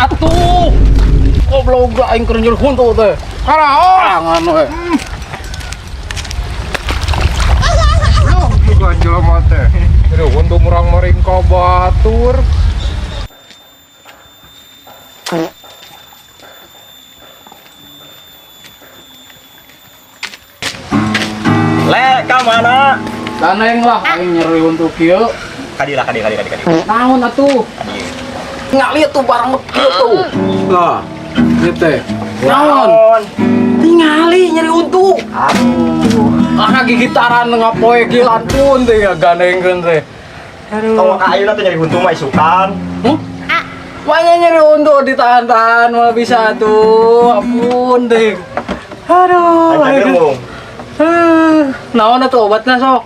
atuh. Goblok aing keur nyeureun huntu teh. Karangan we. Juga jelema teh. Aduh, huntu murang maring ka batur. Le, ka mana? Daneng lah aing nyeri huntu kieu. Kadi. Naon atuh? Ngali tuh barang kieu tuh. Lah, ieu teh. Naon? Tingali nyeri huntu. Aduh. Gigitaran ngapoe gilan pun teh ya ganengkeun teh. Tawa ka ayeuna teh nyari huntu mah isukan. Wanya nyeri huntu ditahan-tahan malah bisa tuh. Ampun deh. Aduh. Ayeuna Naon atuh obatna sok?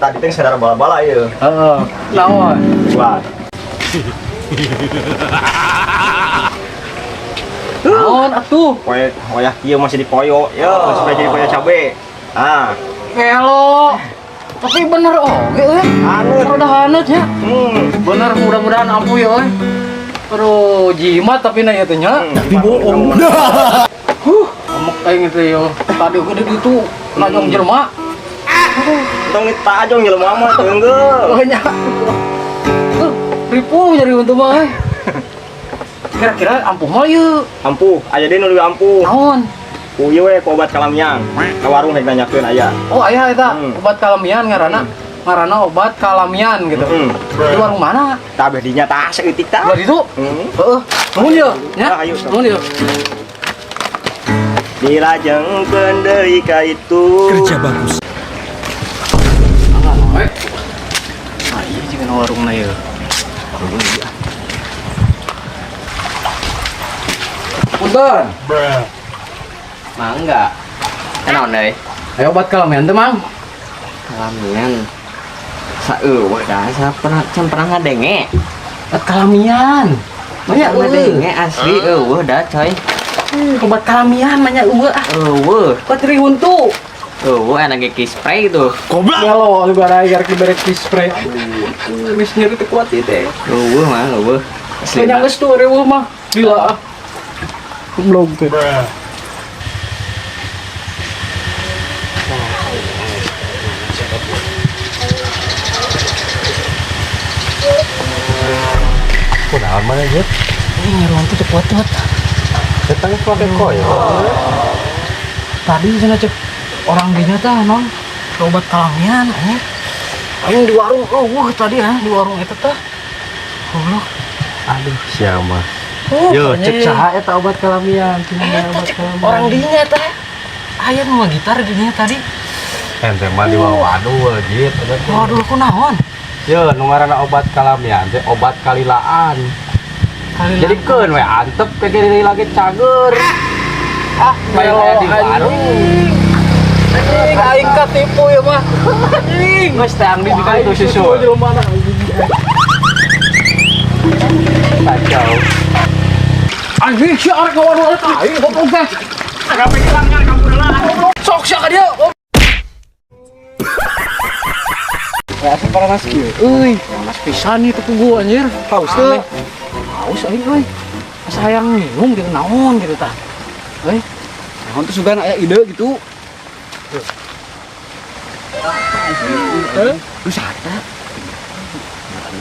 Tadi teh sadar bala-bala ieu. Heeh. Naon? Wah. Naon atuh? Wayah kieu masih dipoyo. Yo, supaya jadi poyo cabe. Ah. Kelo. Tapi bener oge euy. Anut. Udah anut ya. Bener. Mudah-mudahan ampuh ya euy. Aduh, jimat tapi na ieu teh nya. Tapi bohong. Amuk aing teh yo. Tadi gede gitu najong jelema. Tong ditajong jelema mah teu enggeu. Oh nya. Ripuh jadi untuk mah. Kira-kira ampuh mah ieu. Ampuh, aya deui nu leuwih ampuh. Naon? Ku ieu we ku obat kalamiang. Ka warung rek nanyakeun aya. Oh aya eta obat kalamian ngaranna. Ngaranna obat kalamian gitu. Di warung mana? Tah abeh dinya tah saeutik tah. Udah itu? Heeh. Nuhun ieu, nya. Ayo. Nuhun ieu. Dilajengkeun deui ka itu. Kerja bagus. Nah, iya juga warungna ieu. Punten. Mangga. Kenaon deui? Ayo obat kalamian teh, Mang. Kalamian. Saeueuh dah, can pernah ngadenge. Obat kalamian. Banyak Ngadenge asli eueuh dah coy. Obat kalamian banyak ah. Eueuh. Obat nyeri huntu. Eueuh enak ge spray gitu. Kalau lu bara air ke berek spray. Wis nyeri teu kuat ieu teh. Eueuh mah eueuh. Asli. Banyak geus tuh reueuh mah. Gila. Goblok teh. Kunaon mana ieu? Ini nyeri huntu teu kuat tuh. Datang pakai koyo. Tadi sana cek orang dinya tah non obat kalamian anjing. Aing di warung tadi ya di warung eta tah. Goblok. Aduh, siapa? Yo, Cek saha eta obat kalamian, cenah obat kalamian. orang dinya teh. Aya nu gitar dinya tadi. Ente mah di waduh gitu. Waduh kunaon? Yo, nu ngaranna obat kalamian teh obat kalilaan. Jadi keun we antep ke diri lagi cager. Baik aya di warung. Anjing aing katipu ya mah. Anjing. Geus teh angdi di itu susul. Kacau. Anjing si arek ngawarung eta aing goblok teh. Agak pikiran kan kamu heula. Sok sia ka dia. Ya asa para nasi. Euy, panas pisan ieu tunggu anjir. Haus teh. Haus aing euy. Sayang minum gitu naon gitu tah. Euy. Naon teh sugan aya ide gitu. Terus ada.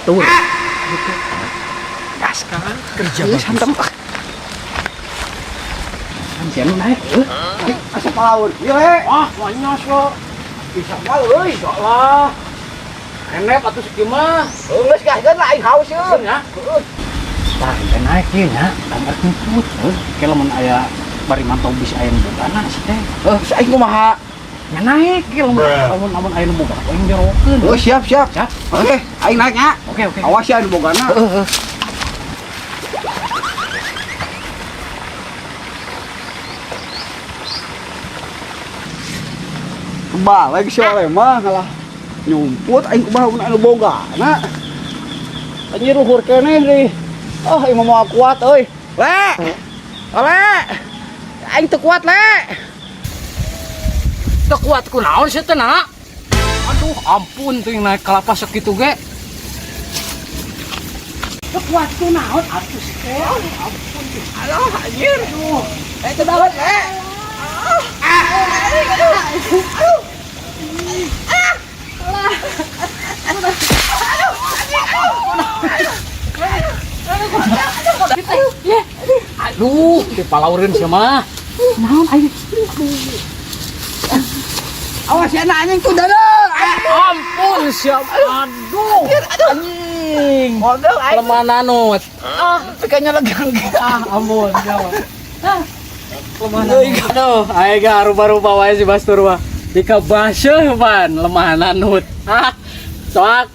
Tur. Gas kan Kerja bagus. bagus. Hantem. Anjir naik. Asa palaur. Ieu wanyos lo. Bisa mah euy, sok lah. Enep atuh sakieu mah. Geus gaskeun lah aing haus yeuh. Nya. Heeh. Tah naik ieu nya, tambah nyemput. Ke lamun aya bari mantau bisa aya nu bogana sih teh. Geus aing kumaha? Nya naik ke lamun aya nu boga aing jorokeun. Oh siap. Oke, aing naiknya. Oke. Awas ya di bogana. Balik sore mah ngalah nyumput aing kumaha mun anu bogana. Anjir luhur keneh deui. Aing mau kuat euy. Le. Aing teu kuat le. Teu kuat kunaon sih teh na? Aduh, ampun teh naik kelapa sakitu ge. Teu kuat kunaon atuh Aduh, anjir. Itu dawet, Aduh, dipalaurin sama. Naon ayo. Awas ya anjing tuh dana. Ampun siap. Aduh. Anjing. Model aing. Lemah nanut. Kayaknya legang. Ampun, jawab. Lemah nanut. Aduh, ayo ga rubah-rubah wae si Bastur mah. Dika baseuh ban lemah nanut. Soak